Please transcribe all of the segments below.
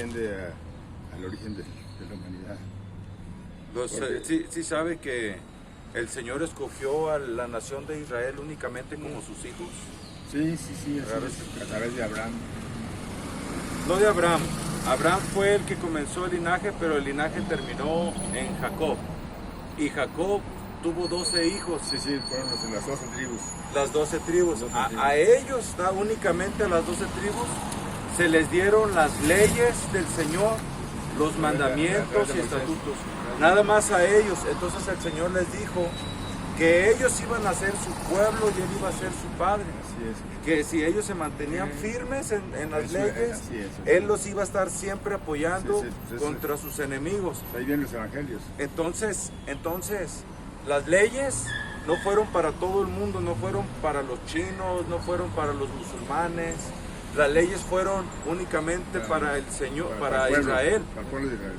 Al origen de la humanidad. Sí sabe que el Señor escogió a la nación de Israel únicamente como sus hijos. Sí, a través de Abraham. No de Abraham. Abraham fue el que comenzó el linaje, pero el linaje terminó en Jacob. Y Jacob tuvo 12 hijos. Sí, fueron las 12 tribus. Las 12 tribus. A ellos, únicamente a las 12 tribus, se les dieron las leyes del Señor, los mandamientos y estatutos. Nada más a ellos. Entonces el Señor les dijo que ellos iban a ser su pueblo y Él iba a ser su padre. Así es. Que si ellos se mantenían firmes en las leyes, Él los iba a estar siempre apoyando contra sus enemigos. Ahí vienen los evangelios. Entonces, las leyes no fueron para todo el mundo, no fueron para los chinos, no fueron para los musulmanes. Las leyes fueron únicamente para el Señor, para Israel,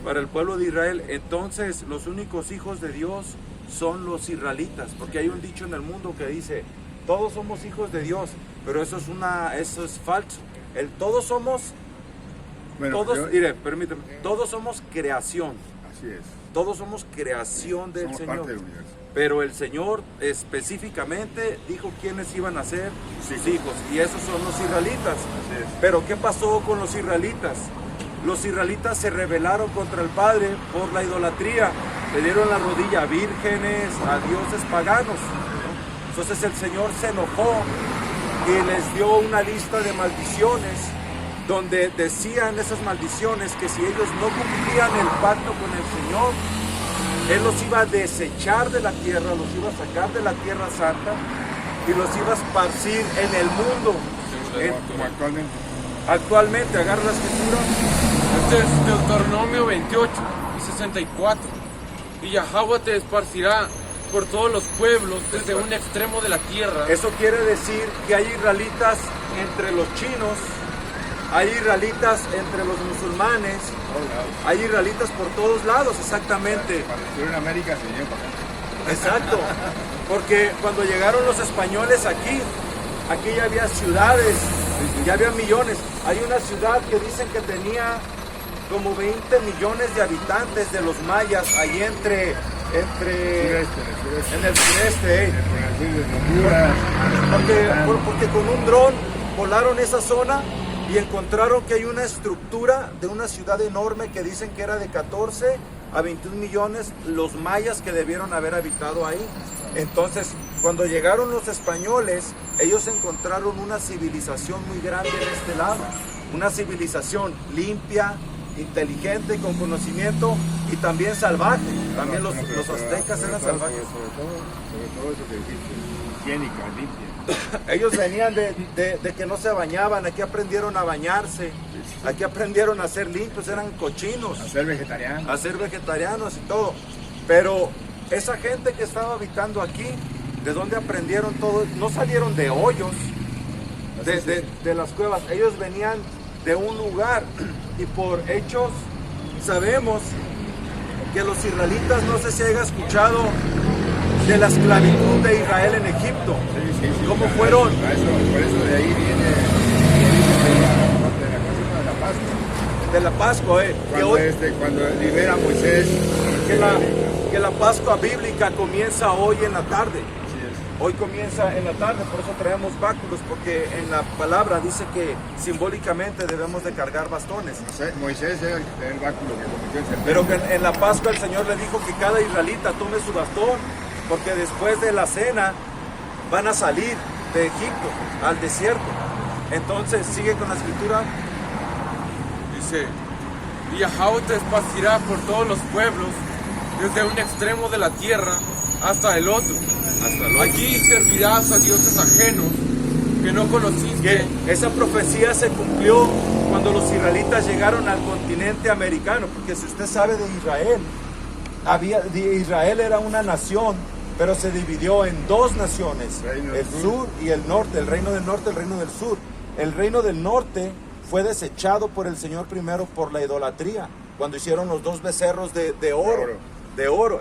para el pueblo de Israel. Entonces, los únicos hijos de Dios son los israelitas, porque hay un dicho en el mundo que dice, todos somos hijos de Dios, pero eso es falso. Todos somos, permíteme, todos somos creación. Así es. Todos somos creación del Señor. Parte del universo. Pero el Señor específicamente dijo quiénes iban a ser sus hijos, y esos son los israelitas. Pero ¿qué pasó con los israelitas? Los israelitas se rebelaron contra el Padre por la idolatría, le dieron la rodilla a vírgenes, a dioses paganos. Entonces el Señor se enojó y les dio una lista de maldiciones, donde decían esas maldiciones que si ellos no cumplían el pacto con el Señor, Él los iba a desechar de la tierra, los iba a sacar de la tierra santa y los iba a esparcir en el mundo. Como actualmente. Actualmente, agarra la escritura. Este es Deuteronomio 28 y 64. Y Yahweh te esparcirá por todos los pueblos desde un extremo de la tierra. Eso quiere decir que hay israelitas entre los chinos, hay israelitas entre los musulmanes, hay israelitas por todos lados, exactamente. Cuando estuvieron en América se vinieron para acá. Exacto, porque cuando llegaron los españoles aquí ya había ciudades, ya había millones. Hay una ciudad que dicen que tenía como 20 millones de habitantes de los mayas, ahí en el sureste. Porque con un dron volaron esa zona y encontraron que hay una estructura de una ciudad enorme que dicen que era de 14 a 21 millones los mayas que debieron haber habitado ahí. Entonces, cuando llegaron los españoles, ellos encontraron una civilización muy grande en este lado, una civilización limpia, inteligente, con conocimiento y también salvaje. También los aztecas eran salvajes. Sobre todo eso que dijiste, higiénica, limpia. Ellos venían de que no se bañaban, aquí aprendieron a bañarse, aquí aprendieron a ser limpios, eran cochinos. A ser vegetarianos. A ser vegetarianos y todo. Pero esa gente que estaba habitando aquí, ¿de dónde aprendieron todo? No salieron de hoyos, de las cuevas, ellos venían de un lugar, y por hechos sabemos que los israelitas, no sé si haya escuchado de la esclavitud de Israel en Egipto. Sí, ¿Cómo fueron? Por eso de ahí viene la Pascua. De la Pascua, Cuando libera a Moisés. Que la Pascua bíblica comienza hoy en la tarde. Hoy comienza en la tarde, por eso traemos báculos, porque en la palabra dice que simbólicamente debemos de cargar bastones. Moisés era el báculo que convirtió en serpiente. Pero que en la Pascua el Señor le dijo que cada israelita tome su bastón, porque después de la cena van a salir de Egipto al desierto. Entonces, sigue con la escritura. Dice, y Yahweh te esparcirá por todos los pueblos, desde un extremo de la tierra hasta el otro. Allí servirás a dioses ajenos que no conociste. Que esa profecía se cumplió cuando los israelitas llegaron al continente americano, porque si usted sabe de Israel era una nación, pero se dividió en dos naciones, el sur y el norte, el reino del norte y el reino del sur. El reino del norte fue desechado por el Señor primero por la idolatría, cuando hicieron los dos becerros de oro.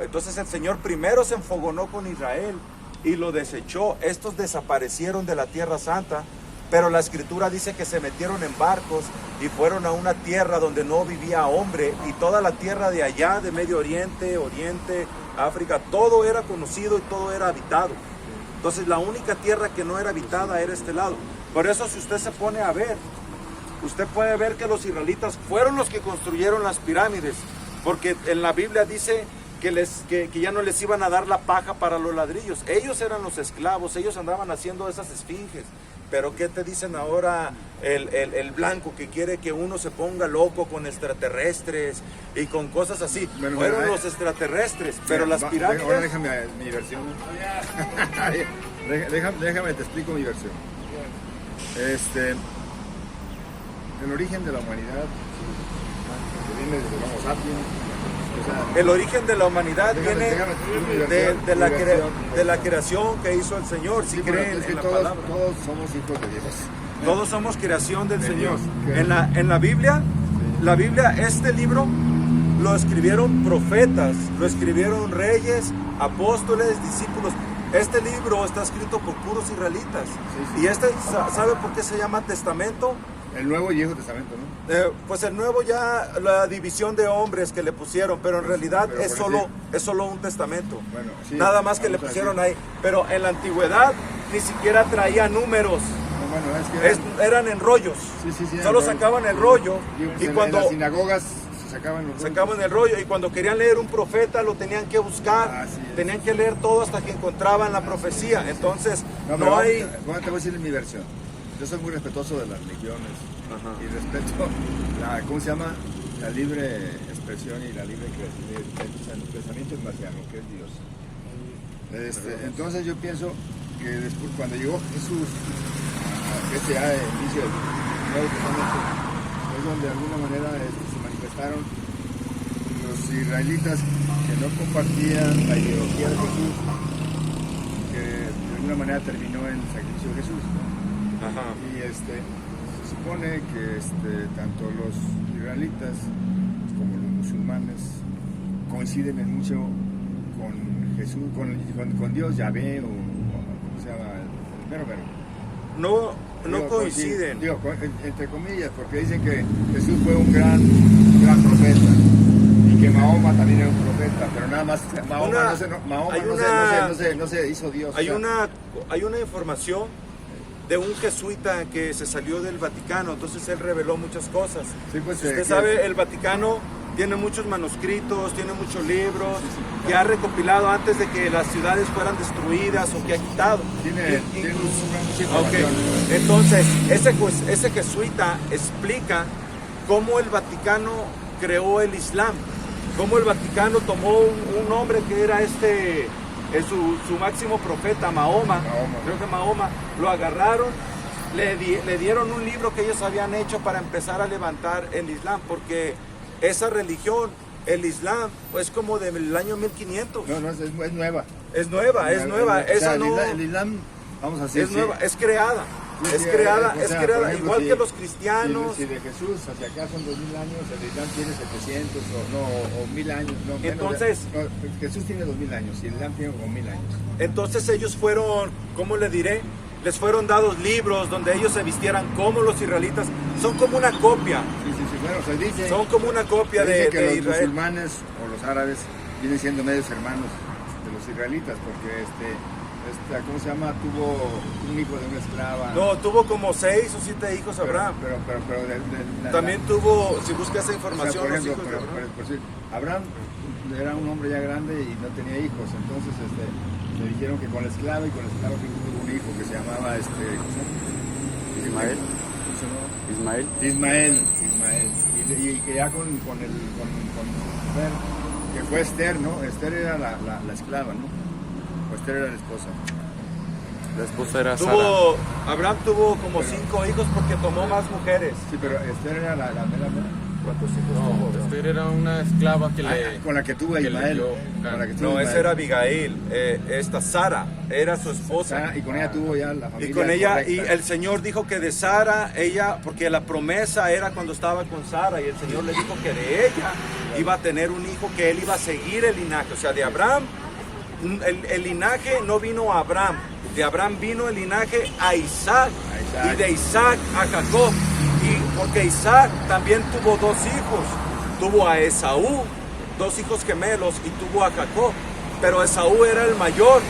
Entonces el Señor primero se enfogonó con Israel y lo desechó. Estos desaparecieron de la Tierra Santa pero la escritura dice que se metieron en barcos y fueron a una tierra donde no vivía hombre, y toda la tierra de allá, de Medio Oriente, Oriente, África, todo era conocido y todo era habitado. Entonces la única tierra que no era habitada era este lado. Por eso, si usted se pone a ver, usted puede ver que los israelitas fueron los que construyeron las pirámides, porque en la Biblia dice que ya no les iban a dar la paja para los ladrillos. Ellos eran los esclavos, ellos andaban haciendo esas esfinges. Pero ¿qué te dicen ahora el blanco que quiere que uno se ponga loco con extraterrestres y con cosas así? Bueno, fueron los extraterrestres, pero las pirámides... Ahora déjame mi versión. déjame, te explico mi versión. El origen de la humanidad que viene desde el Homo sapiens. O sea, el origen de la humanidad viene déjame de la creación que hizo el Señor, si creen es que en la todos palabra. somos hijos de Dios. Todos somos creación del De Señor. Dios. En la Biblia, este libro lo escribieron profetas, lo escribieron reyes, apóstoles, discípulos. Este libro está escrito por puros israelitas. Sí. Y ¿sabe por qué se llama testamento? El Nuevo y Viejo Testamento, ¿no? Pues el nuevo ya, la división de hombres que le pusieron, pero en realidad Pero es solo un testamento. Bueno, sí, Nada más que le vamos a pusieron decir. ahí. Pero en la antigüedad ni siquiera traía números. No, bueno, es que Eran en rollos. Sí, Solo sacaban el rollo. Digo, pues Y en cuando las sinagogas se sacaban los rollos. sacaban el rollo, y cuando querían leer un profeta lo tenían que buscar, Así es. tenían que leer todo hasta que encontraban la profecía. Entonces No, no pero hay... bueno, te voy a decir mi versión. Yo soy muy respetuoso de las religiones y respeto ¿cómo se llama? La libre expresión y la libre el pensamiento marciano, que es Dios. Entonces yo pienso que después, cuando llegó Jesús a este inicio del Nuevo Testamento, es donde de alguna manera se manifestaron los israelitas que no compartían la ideología de Jesús, que de alguna manera terminó en el sacrificio de Jesús, ¿no? Ajá. Y se supone que tanto los israelitas como los musulmanes coinciden en mucho con Jesús, con Dios, Yahvé, o ¿cómo se llama? El mero. No Digo, coinciden. Digo, entre comillas, porque dicen que Jesús fue un gran profeta y que Mahoma también era un profeta, pero nada más Mahoma no se hizo Dios. Hay una información de un jesuita que se salió del Vaticano, entonces él reveló muchas cosas. Sí, pues, Usted sabe, el Vaticano tiene muchos manuscritos, tiene muchos libros que ha recopilado antes de que las ciudades fueran destruidas o que ha quitado. Tiene mucha información. Ok, entonces ese jesuita explica cómo el Vaticano creó el Islam, cómo el Vaticano tomó un hombre que era su máximo profeta, Mahoma, creo que Mahoma, lo agarraron, le dieron un libro que ellos habían hecho para empezar a levantar el Islam, porque esa religión, el Islam, es como del año 1500. No, es nueva. Es nueva. O Esa sea, no el Islam, vamos a decir, es nueva, es creada. Sí, Es creada, o sea, por ejemplo, igual que los cristianos. Si de Jesús hacia acá son 2000 años, el Islam tiene 700 o 1000 años. No, menos Entonces, Jesús tiene 2000 años y el Islam tiene como 1000 años. Entonces ellos fueron, ¿cómo le diré? Les fueron dados libros donde ellos se vistieran como los israelitas. Son como una copia. Sí, bueno, se dice. Son como una copia se dice de que los Israel. musulmanes o los árabes vienen siendo medios hermanos de los israelitas, porque ¿cómo se llama? Tuvo un hijo de una esclava. No, tuvo como 6 o 7 hijos Abraham. Pero También tuvo, si busca esa información, por ejemplo, los hijos de Abraham. por decir, Abraham era un hombre ya grande y no tenía hijos, entonces le dijeron que con la esclava tuvo un hijo que se llamaba Ismael. Ismael. Y que ya con Esther, que fue Esther, ¿no? Esther era la esclava, ¿no? O Esther era la esposa. La esposa era Sara. Abraham tuvo como 5 hijos porque tomó más mujeres. Sí, pero Esther era la mera. ¿Cuántos hijos tuvo? No, Esther era una esclava que le... Con la que tuvo a que le Ismael. dio Con la que tuvo No, a esa Ismael. era Abigail. Esta Sara era su esposa. Sara, y con ella tuvo ya la familia. Y con ella, correcta. y el Señor dijo que de Sara, porque la promesa era cuando estaba con Sara, y el Señor le dijo que de ella iba a tener un hijo, que él iba a seguir el linaje. O sea, de Abraham, el linaje no vino a Abraham, de Abraham vino el linaje a Isaac. y de Isaac a Jacob. Y porque Isaac también tuvo dos hijos, tuvo a Esaú, dos hijos gemelos, y tuvo a Jacob. Pero Esaú era el mayor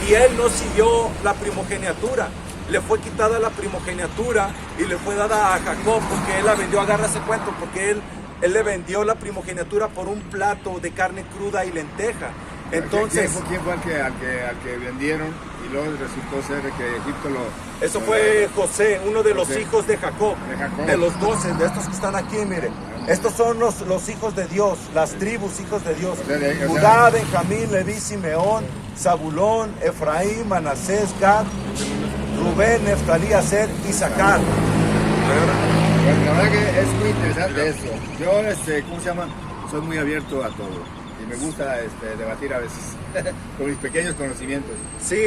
y él no siguió la primogeniatura. Le fue quitada la primogeniatura y le fue dada a Jacob porque él la vendió. Agarra ese cuento, porque él le vendió la primogeniatura por un plato de carne cruda y lenteja. Entonces, ¿quién fue al que vendieron y luego resultó ser que Egipto lo... Eso fue José, uno de los José. hijos de Jacob, de los 12, de estos que están aquí, miren. Estos son los hijos de Dios, las tribus hijos de Dios. Judá, Benjamín, Leví, Simeón, Zabulón, Efraín, Manasés, Gad, Rubén, Neftalí, Aser, Isaacar. Bueno, la verdad que es muy interesante esto. Yo, ¿cómo se llama? Soy muy abierto a todo. Y me gusta debatir a veces con mis pequeños conocimientos. Sí,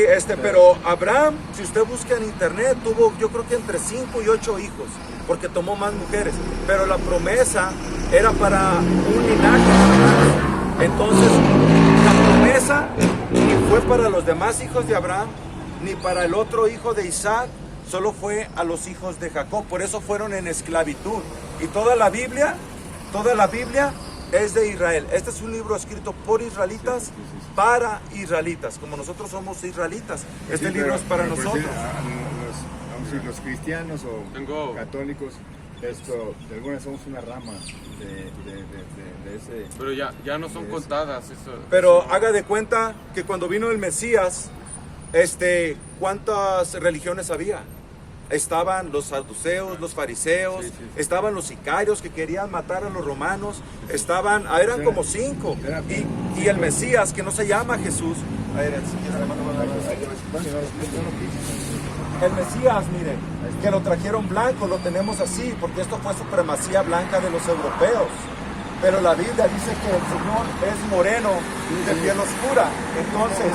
pero Abraham, si usted busca en internet, tuvo yo creo que entre 5 y 8 hijos, porque tomó más mujeres. Pero la promesa era para un linaje. Entonces, la promesa ni fue para los demás hijos de Abraham, ni para el otro hijo de Isaac, solo fue a los hijos de Jacob. Por eso fueron en esclavitud. Y toda la Biblia es de Israel. Este es un libro escrito por israelitas para israelitas, como nosotros somos israelitas. Este libro es para nosotros. Los cristianos o católicos, de alguna somos una rama de ese... Pero ya no son contadas. Pero haga de cuenta que cuando vino el Mesías, ¿cuántas religiones había? Estaban los saduceos, los fariseos, estaban los sicarios que querían matar a los romanos, eran como 5. Y el Mesías, que no se llama Jesús, el Mesías, mire, que lo trajeron blanco, lo tenemos así, porque esto fue supremacía blanca de los europeos. Pero la Biblia dice que el Señor es moreno y de piel oscura. Entonces,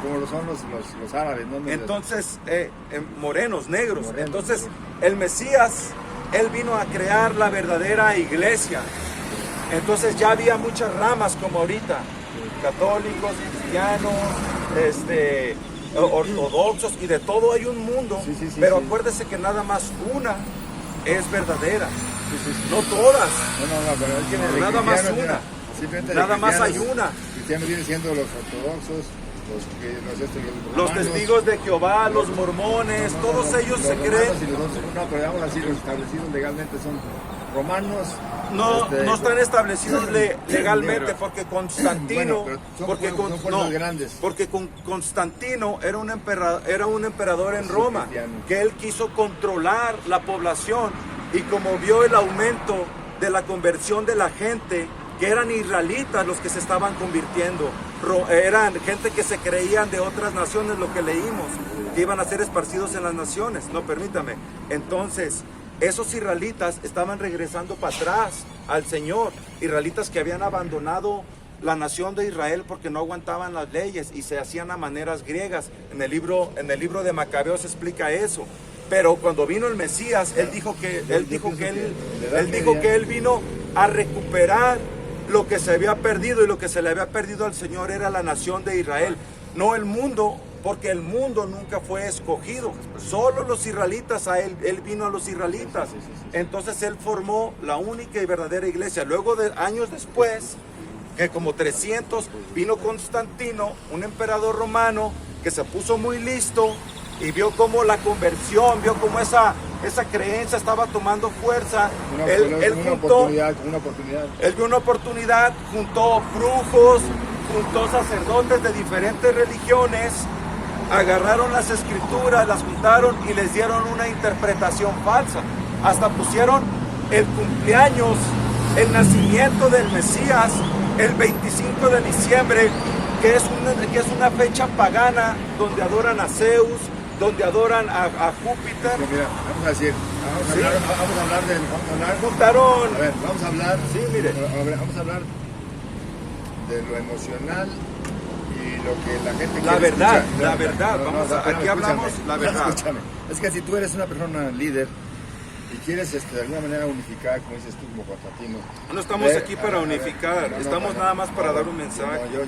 como lo son los árabes, ¿no? Entonces, morenos, negros. Entonces, el Mesías, él vino a crear la verdadera iglesia. Entonces ya había muchas ramas como ahorita, católicos, cristianos, ortodoxos, y de todo hay un mundo. Pero acuérdese que nada más una es verdadera. No todas. Pero es que nada más una. Nada más hay una. Cristianos vienen siendo los ortodoxos, los testigos de Jehová, los mormones, todos ellos se creen. Pero digamos así, los establecidos legalmente son romanos. No están establecidos legalmente, porque Constantino, porque Constantino era un emperador en Roma, que él quiso controlar la población, y como vio el aumento de la conversión de la gente, que eran israelitas los que se estaban convirtiendo, eran gente que se creían de otras naciones, lo que leímos, que iban a ser esparcidos en las naciones. No, permítame. Entonces, esos israelitas estaban regresando para atrás al Señor, israelitas que habían abandonado la nación de Israel porque no aguantaban las leyes y se hacían a maneras griegas. En el libro de Macabeos se explica eso. Pero cuando vino el Mesías, él dijo que él vino a recuperar lo que se había perdido, y lo que se le había perdido al Señor era la nación de Israel, no el mundo, porque el mundo nunca fue escogido, solo los israelitas, él vino a los israelitas. Entonces él formó la única y verdadera iglesia. Luego de años después, que como 300, vino Constantino, un emperador romano que se puso muy listo y vio cómo la conversión, vio cómo esa creencia estaba tomando fuerza. Él vio una oportunidad, juntó brujos, juntó sacerdotes de diferentes religiones, agarraron las escrituras, las juntaron y les dieron una interpretación falsa. Hasta pusieron el cumpleaños, el nacimiento del Mesías, el 25 de diciembre, que es una fecha pagana donde adoran a Zeus, donde adoran a Júpiter. Mira, vamos a decir, vamos a hablar de lo emocional y lo que la gente la quiere verdad, escuchar. La verdad, aquí hablamos la verdad. Escúchame, es que si tú eres una persona líder y quieres de alguna manera unificar, como dices tú, como Constantino. No estamos aquí para unificar, estamos nada más para dar un mensaje. Yo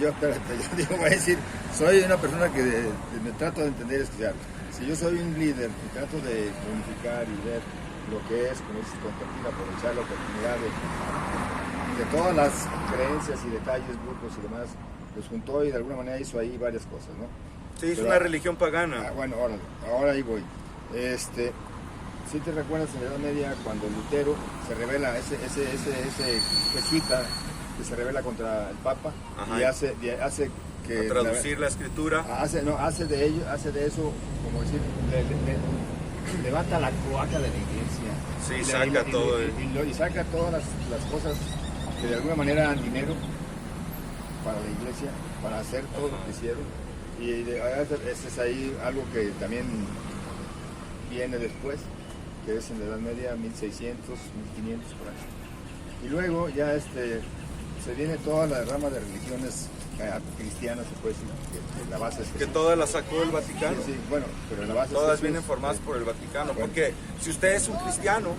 voy a decir, soy una persona que me trato de entender y escuchar. si yo soy un líder y trato de unificar y ver lo que es, como dices, compartir, aprovechar la oportunidad de todas las creencias y detalles, grupos y demás, los juntó y de alguna manera hizo ahí varias cosas, ¿no? Sí, es una religión pagana. Bueno, ahora ahí voy. Si te recuerdas en la Edad Media cuando Lutero se revela, ese jesuita que se revela contra el Papa, ajá, y hace que traducir la escritura, hace de eso, como decir, levanta la cloaca de la iglesia, sí, saca todo y saca todas las cosas que de alguna manera dan dinero para la iglesia, para hacer todo lo que hicieron, y ese es ahí algo que también viene después, que es en la Edad Media, 1600, 1500 por ahí. Y luego ya se viene toda la rama de religiones cristianas, se puede decir, que la base es que todas las sacó el Vaticano. Sí, bueno, pero la base todas es vienen formadas por el Vaticano, bueno, porque si usted es un cristiano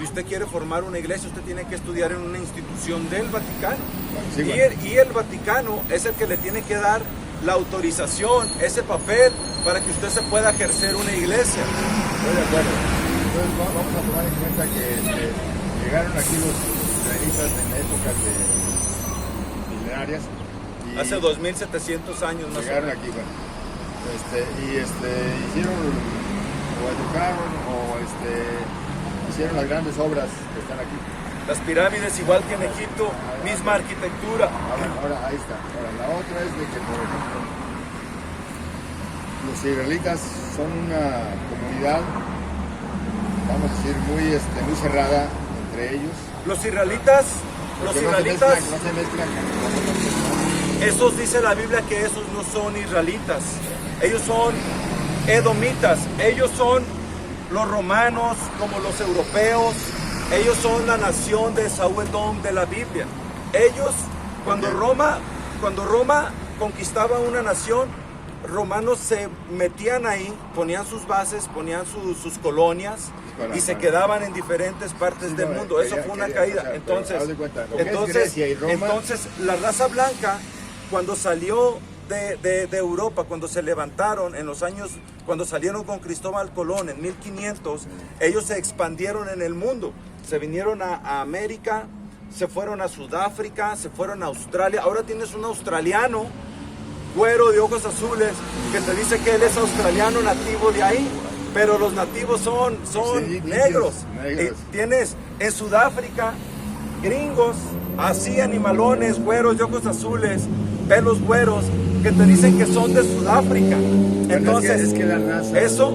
y usted quiere formar una iglesia, usted tiene que estudiar en una institución del Vaticano. Bueno, sí, y el Vaticano es el que le tiene que dar la autorización, ese papel, para que usted se pueda ejercer una iglesia. Estoy de acuerdo. Entonces vamos a tomar en cuenta que llegaron aquí los israelitas en épocas milenarias. Hace 2700 años más. Llegaron aquí, bueno. Hicieron o educaron o hicieron las grandes obras que están aquí. Las pirámides, igual que en Egipto, misma arquitectura. Ahora, ahí está. Ahora, la otra es de que, por ejemplo, los israelitas son una comunidad, vamos a decir, muy cerrada entre ellos. Los israelitas, no se mezclan. Esos dice la Biblia que esos no son israelitas, ellos son edomitas, ellos son los romanos como los europeos, ellos son la nación de Esaú Edom de la Biblia. Ellos, cuando Roma conquistaba una nación, romanos se metían ahí, ponían sus bases, ponían sus colonias y se quedaban en diferentes partes del mundo. Eso fue una caída. Entonces, la raza blanca, cuando salió de Europa, cuando se levantaron en los años, cuando salieron con Cristóbal Colón en 1500, ellos se expandieron en el mundo. Se vinieron a América, se fueron a Sudáfrica, se fueron a Australia. Ahora tienes un australiano, güero de ojos azules, que te dice que él es australiano nativo de ahí, pero los nativos son negros. Tienes en Sudáfrica gringos, así animalones, güeros de ojos azules, pelos güeros, que te dicen que son de Sudáfrica. Entonces, eso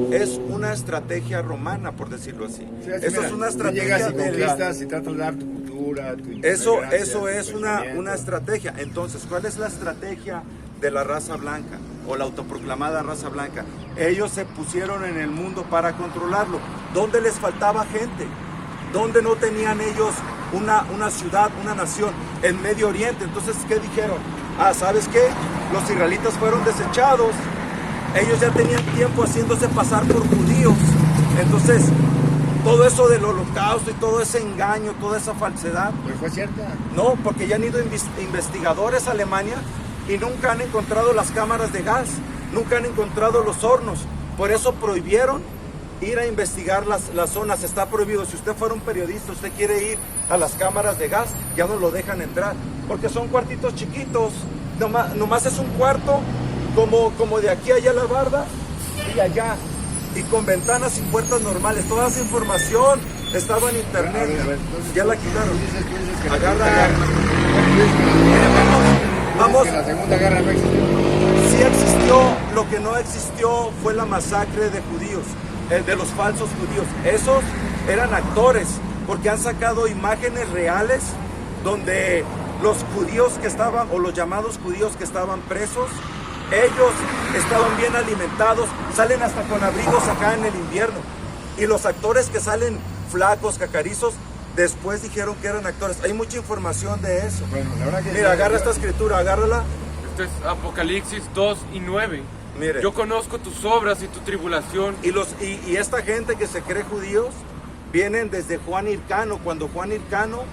es una estrategia romana, por decirlo así. Eso es una estrategia. Llegas y conquistas y tratas de dar tu cultura, tu Eso es una estrategia. Entonces, ¿cuál es la estrategia de la raza blanca o la autoproclamada raza blanca? Ellos se pusieron en el mundo para controlarlo. ¿Dónde les faltaba gente? ¿Dónde no tenían ellos una ciudad, una nación? En Medio Oriente. Entonces, ¿qué dijeron? ¿Sabes qué? Los israelitas fueron desechados. Ellos ya tenían tiempo haciéndose pasar por judíos. Entonces, todo eso del holocausto y todo ese engaño, toda esa falsedad. ¿Pero fue cierta? No, porque ya han ido investigadores a Alemania y nunca han encontrado las cámaras de gas, nunca han encontrado los hornos. Por eso prohibieron ir a investigar las zonas. Está prohibido. Si usted fuera un periodista, usted quiere ir a las cámaras de gas, ya no lo dejan entrar, porque son cuartitos chiquitos. Nomás es un cuarto como de aquí allá la barda y allá, y con ventanas y puertas normales. Toda esa información estaba en internet. Ya la quitaron. Agarra. Vamos. La Segunda Guerra no existió. Sí existió. Lo que no existió fue la masacre de judíos, de los falsos judíos. Esos eran actores, porque han sacado imágenes reales donde los judíos que estaban, o los llamados judíos que estaban presos, ellos estaban bien alimentados, salen hasta con abrigos acá en el invierno. Y los actores que salen flacos, cacarizos, después dijeron que eran actores. Hay mucha información de eso. Bueno, la verdad que mira, agarra esta escritura, agárrala. Esto es Apocalipsis 2:9. Mire. Yo conozco tus obras y tu tribulación. Y esta gente que se cree judíos vienen desde Juan Hircano, cuando Juan Hircano,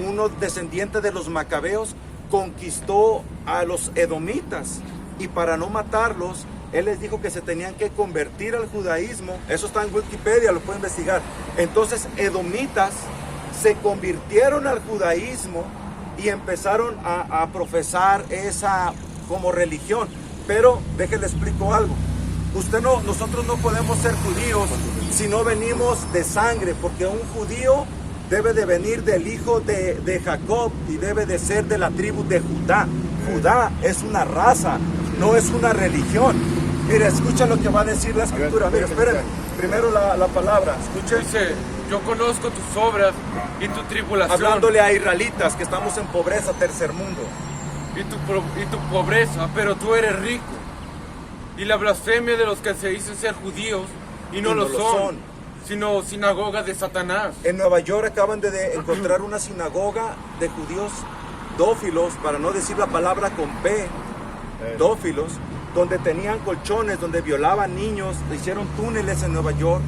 uno descendiente de los macabeos, conquistó a los edomitas, y para no matarlos, Él les dijo que se tenían que convertir al judaísmo. Eso está en Wikipedia, lo pueden investigar. Entonces, edomitas se convirtieron al judaísmo y empezaron a profesar esa como religión. Pero, déjenle explico algo. Nosotros no podemos ser judíos si no venimos de sangre, porque un judío debe de venir del hijo de Jacob y debe de ser de la tribu de Judá. Judá es una raza, no es una religión. Mira, escucha lo que va a decir la escritura. Mira, esperen. Primero la palabra, escuchen. Dice, yo conozco tus obras y tu tribulación. Hablándole a israelitas que estamos en pobreza, tercer mundo. Y tu pobreza, pero tú eres rico. Y la blasfemia de los que se dicen ser judíos y no lo son, sino sinagoga de Satanás. En Nueva York acaban de encontrar una sinagoga de judíos dófilos, para no decir la palabra con P, dófilos, donde tenían colchones, donde violaban niños, hicieron túneles en Nueva York.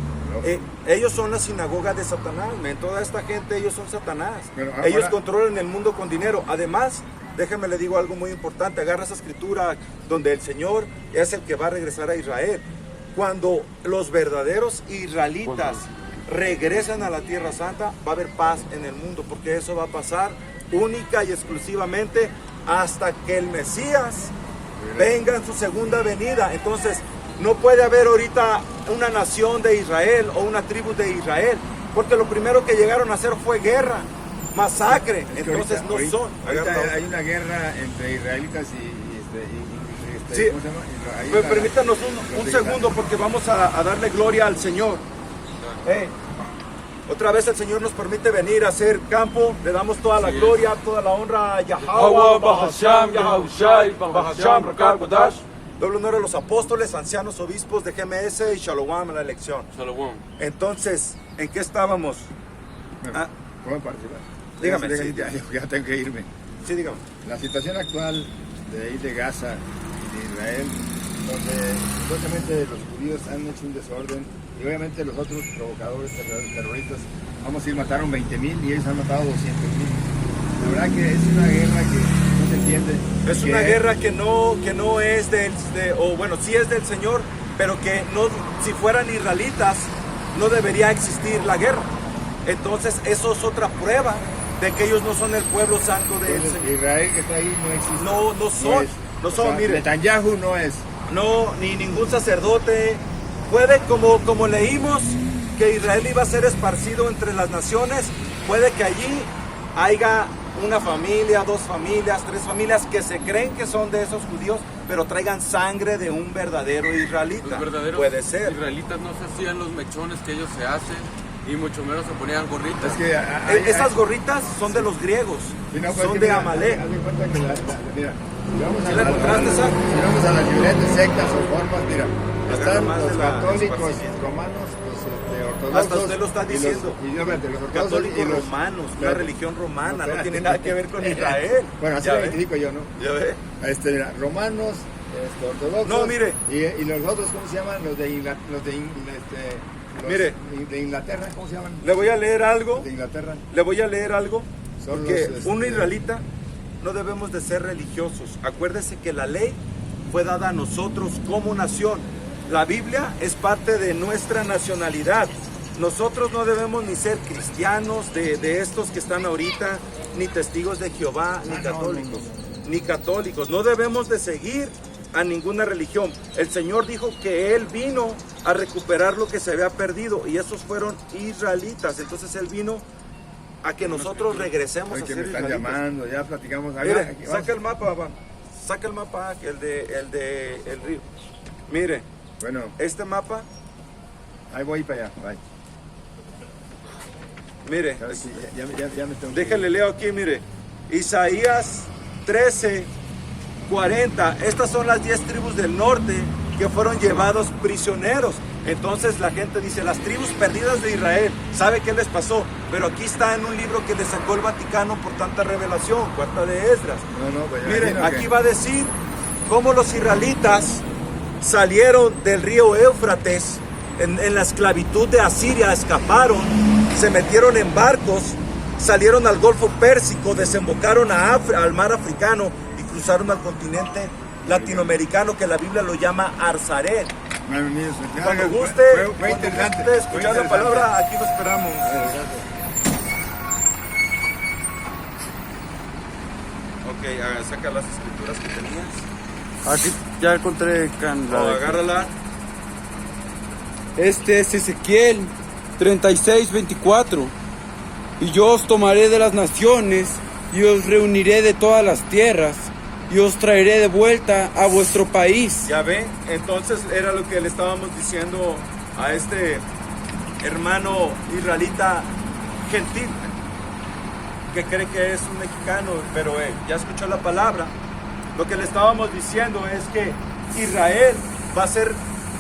Ellos son la sinagoga de Satanás, toda esta gente, ellos son Satanás. Ellos controlan el mundo con dinero. Además, déjenme le digo algo muy importante, agarra esa escritura donde el Señor es el que va a regresar a Israel. Cuando los verdaderos israelitas regresan a la Tierra Santa, va a haber paz en el mundo, porque eso va a pasar única y exclusivamente hasta que el Mesías venga en su segunda venida. Entonces, no puede haber ahorita una nación de Israel o una tribu de Israel, porque lo primero que llegaron a hacer fue guerra, masacre. Entonces ahorita, no son. Ahorita hay una guerra entre israelitas Sí. ¿cómo se llama? Permítanos un segundo, porque vamos a darle gloria al Señor. Otra vez el Señor nos permite venir a hacer campo. Le damos toda la gloria, toda la honra a Yahweh, Bahasham, Yahushai, Bahasham, Rakar Kodash. Doble honor a los apóstoles, ancianos, obispos de GMS y Shalom a la elección. Shalom. Entonces, ¿en qué estábamos? ¿Puedo participar? Dígame. Ya tengo que irme. Sí, dígame. La situación actual de ahí de Gaza y de Israel, donde supuestamente los judíos han hecho un desorden y obviamente los otros provocadores terroristas, vamos a ir, mataron 20,000 y ellos han matado 200,000. La verdad que es una guerra que no se entiende. Es una guerra que no es bueno, sí es del Señor, pero que no, si fueran israelitas, no debería existir la guerra. Entonces, eso es otra prueba de que ellos no son el pueblo santo de Señor. Israel que está ahí no existe. No son, mire. Netanyahu no es. No, ni ningún sacerdote. Puede, como leímos, que Israel iba a ser esparcido entre las naciones, puede que allí haya una familia, 2 familias, 3 familias que se creen que son de esos judíos, pero traigan sangre de un verdadero israelita. Los verdaderos puede ser. israelitas no se hacían los mechones que ellos se hacen, y mucho menos se ponían gorritas. Es que esas gorritas son de los griegos, son de Amalek. Haz de cuenta que mira, ¿Sí la encontraste, Sar? si vamos a las diferentes sectas o formas, mira, están más los de la católicos superficie. romanos, los ortodoxos. Hasta usted lo está diciendo. Y los ortodoxos Católicos y los romanos, una espérate. religión romana, no Espérate. tiene nada que ver con Israel. Bueno, así Ya lo ve. identifico yo, ¿no? Ya ve. Mira, romanos, ortodoxos. No, mire. Y los otros, ¿cómo se llaman? Los de Mire. de Inglaterra, ¿cómo se llaman? Le voy a leer algo. De Inglaterra. Son Porque los, un israelita no debemos de ser religiosos. Acuérdese que la ley fue dada a nosotros como nación. La Biblia es parte de nuestra nacionalidad. Nosotros no debemos ni ser cristianos de estos que están ahorita, ni testigos de Jehová, ni católicos. Ni católicos. No debemos de seguir a ninguna religión. El Señor dijo que Él vino a recuperar lo que se había perdido, y esos fueron israelitas. Entonces Él vino a que nosotros regresemos Oye, a que ser me están israelitas. llamando, ya platicamos. Mire, saca el mapa, va. Saca el mapa, el de el río. Mire, Bueno, este mapa, ahí voy para allá. Bye. mire, Ahora sí, ya me tengo que déjale leo aquí, mire. Isaías 13, 40. Estas son las 10 tribus del norte que fueron llevados prisioneros. Entonces la gente dice, las tribus perdidas de Israel, ¿sabe qué les pasó? Pero aquí está en un libro que le sacó el Vaticano por tanta revelación, Cuarta de Esdras. No, pues ya Miren, imagino aquí que- va a decir cómo los israelitas salieron del río Éufrates en la esclavitud de Asiria, escaparon, se metieron en barcos, salieron al Golfo Pérsico, desembocaron al mar Africano y cruzaron al continente latinoamericano que la Biblia lo llama Arzaret. Bienvenidos. Cuando guste, fue interesante. cuando guste escuchar la palabra, aquí lo esperamos. Ok, saca las escrituras que tenías. Aquí ya encontré Agárrala. Este es Ezequiel 36:24. Y yo os tomaré de las naciones y os reuniré de todas las tierras y os traeré de vuelta a vuestro país. Ya ven, entonces era lo que le estábamos diciendo a este hermano israelita gentil, que cree que es un mexicano, pero ya escuchó la palabra. Lo que le estábamos diciendo es que Israel va a ser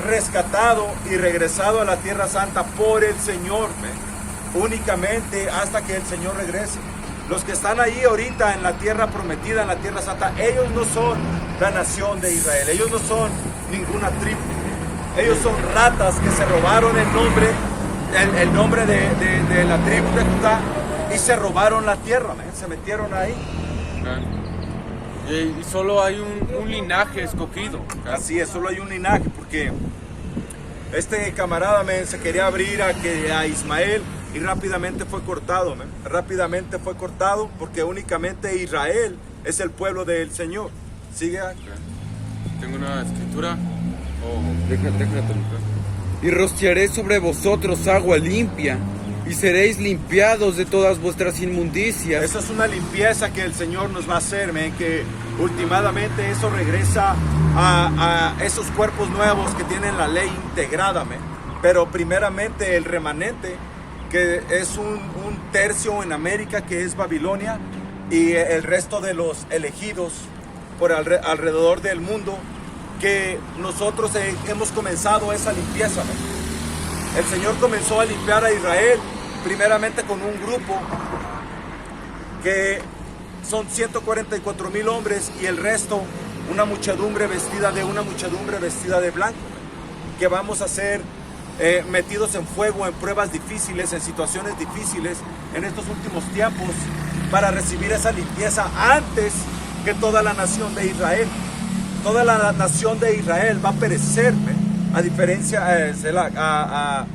rescatado y regresado a la Tierra Santa por el Señor, únicamente hasta que el Señor regrese. Los que están ahí ahorita en la tierra prometida, en la Tierra Santa, ellos no son la nación de Israel, ellos no son ninguna tribu, ellos son ratas que se robaron el nombre de la tribu de Judá y se robaron la tierra, se metieron ahí. Y solo hay un linaje escogido. Así es, solo hay un linaje, porque este camarada se quería abrir a Ismael y rápidamente fue cortado, rápidamente fue cortado, porque únicamente Israel es el pueblo del Señor. Sigue aquí. Tengo una escritura. Déjate. Y rociaré sobre vosotros agua limpia, y seréis limpiados de todas vuestras inmundicias. Esa es una limpieza que el Señor nos va a hacer, que últimamente eso regresa a esos cuerpos nuevos que tienen la ley integrada, pero primeramente el remanente, que es un tercio en América, que es Babilonia, y el resto de los elegidos por alrededor del mundo, que nosotros hemos comenzado esa limpieza. El Señor comenzó a limpiar a Israel primeramente con un grupo que son 144,000 hombres, y el resto una muchedumbre vestida de blanco, que vamos a ser metidos en fuego, en pruebas difíciles, en situaciones difíciles en estos últimos tiempos, para recibir esa limpieza antes que toda la nación de Israel. Toda la nación de Israel va a perecer, a diferencia, a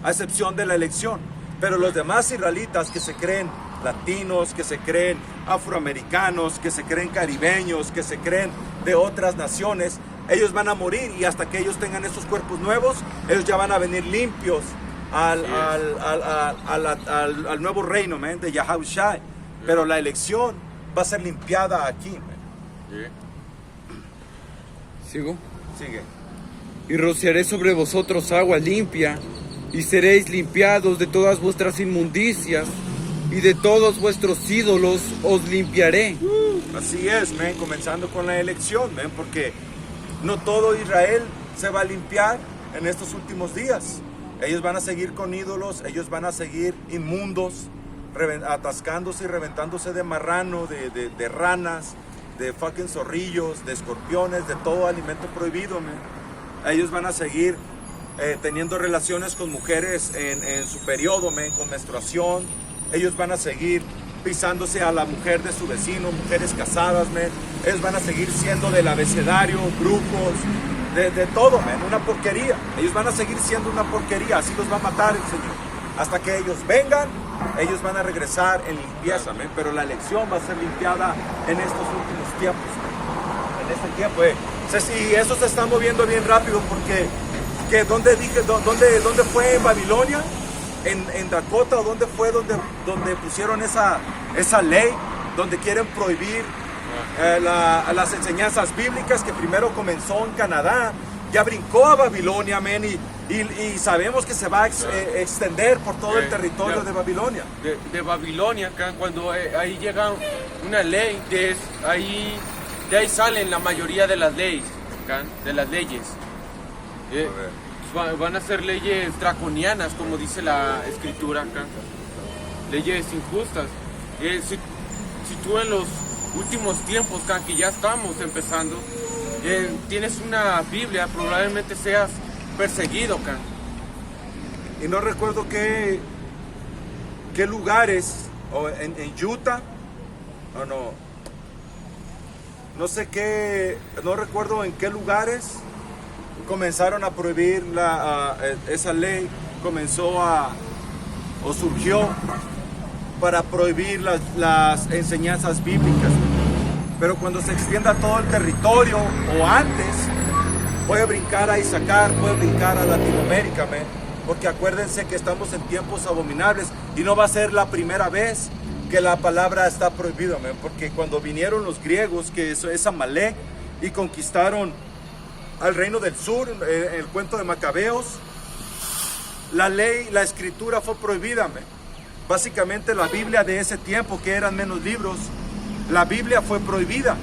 excepción de la elección. Pero los demás israelitas que se creen latinos, que se creen afroamericanos, que se creen caribeños, que se creen de otras naciones, ellos van a morir, y hasta que ellos tengan esos cuerpos nuevos, ellos ya van a venir limpios al nuevo reino, de Yahushua. Pero la elección va a ser limpiada aquí. ¿Sigo? Sigue. Y rociaré sobre vosotros agua limpia, y seréis limpiados de todas vuestras inmundicias, y de todos vuestros ídolos os limpiaré. Así es, comenzando con la elección, porque no todo Israel se va a limpiar en estos últimos días. Ellos van a seguir con ídolos, ellos van a seguir inmundos, atascándose y reventándose de marrano, de ranas, de fucking zorrillos, de escorpiones, de todo alimento prohibido. Ellos van a seguir teniendo relaciones con mujeres en su periodo, con menstruación. Ellos van a seguir pisándose a la mujer de su vecino, mujeres casadas. Ellos van a seguir siendo del abecedario, brujos, de todo, una porquería. Ellos van a seguir siendo una porquería, así los va a matar el Señor. Hasta que ellos vengan, ellos van a regresar en limpieza, pero la elección va a ser limpiada en estos últimos tiempos. En este tiempo, y eso se está moviendo bien rápido, porque ¿dónde fue? ¿En Babilonia? ¿En Dakota? ¿O dónde fue donde pusieron esa ley, donde quieren prohibir las enseñanzas bíblicas, que primero comenzó en Canadá, ya brincó a Babilonia, y sabemos que se va a extender por todo el territorio de Babilonia. De Babilonia, cuando ahí llega una ley, de ahí salen la mayoría de las leyes, van a ser leyes draconianas, como dice la escritura acá, leyes injustas. Si tú en los últimos tiempos, que ya estamos empezando, tienes una Biblia, probablemente seas perseguido, y no recuerdo qué lugares, o en Utah, o no sé qué, no recuerdo en qué lugares, comenzaron a prohibir esa ley, surgió para prohibir las enseñanzas bíblicas. Pero cuando se extienda todo el territorio, o antes, puede brincar a Isaacar, puede brincar a Latinoamérica, porque acuérdense que estamos en tiempos abominables y no va a ser la primera vez que la palabra está prohibida, porque cuando vinieron los griegos, que eso es Amalek, y conquistaron al reino del sur, el cuento de Macabeos, la ley, la escritura fue prohibida. Básicamente la Biblia de ese tiempo, que eran menos libros, la Biblia fue prohibida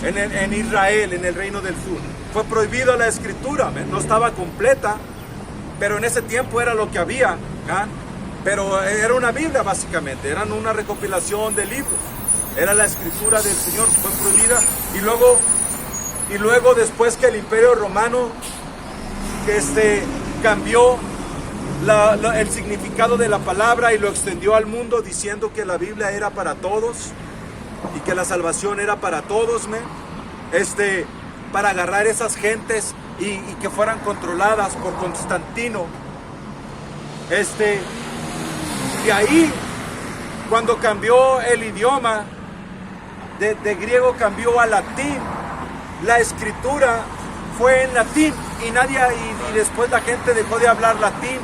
en Israel, en el reino del sur. Fue prohibida la escritura, no estaba completa, pero en ese tiempo era lo que había. Pero era una Biblia básicamente, eran una recopilación de libros. Era la escritura del Señor, fue prohibida. Y luego después que el Imperio Romano cambió el significado de la palabra y lo extendió al mundo, diciendo que la Biblia era para todos y que la salvación era para todos, para agarrar esas gentes y que fueran controladas por Constantino. Y ahí, cuando cambió el idioma de griego, cambió a latín, la escritura fue en latín y después la gente dejó de hablar latín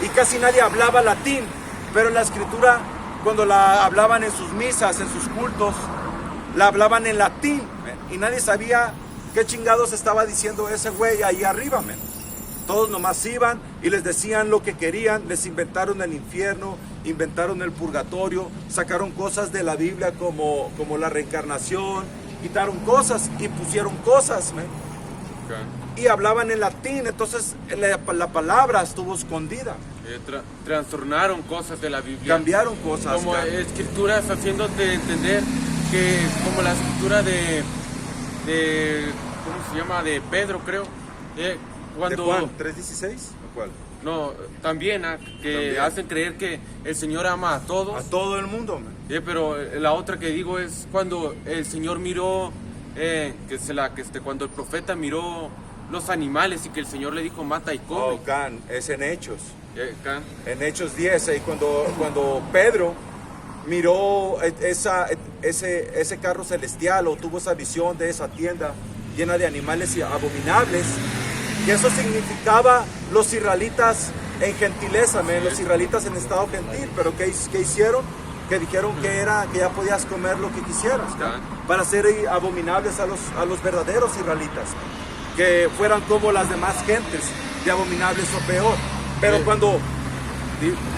y casi nadie hablaba latín, pero la escritura, cuando la hablaban en sus misas, en sus cultos, la hablaban en latín y nadie sabía qué chingados estaba diciendo ese güey ahí arriba. Todos nomás iban y les decían lo que querían, les inventaron el infierno, inventaron el purgatorio, sacaron cosas de la Biblia como la reencarnación, quitaron cosas y pusieron cosas. Y hablaban en latín, entonces la palabra estuvo escondida. Trastornaron cosas de la Biblia. Cambiaron cosas. Como escrituras, haciéndote entender que como la escritura de ¿cómo se llama? De Pedro, creo. Cuando, ¿De Juan 3:16? ¿O cuál? No, también, que hacen creer que el Señor ama a todos. A todo el mundo. Pero la otra que digo es cuando el Señor miró, cuando el profeta miró los animales y que el Señor le dijo mata y come. Es en Hechos. En Hechos 10, y cuando Pedro miró ese carro celestial o tuvo esa visión de esa tienda llena de animales abominables, y eso significaba los israelitas en gentileza, los israelitas en estado gentil. Pero ¿qué hicieron? Que dijeron que ya podías comer lo que quisieras, para ser abominables a los verdaderos israelitas, que fueran como las demás gentes, de abominables o peor. Pero cuando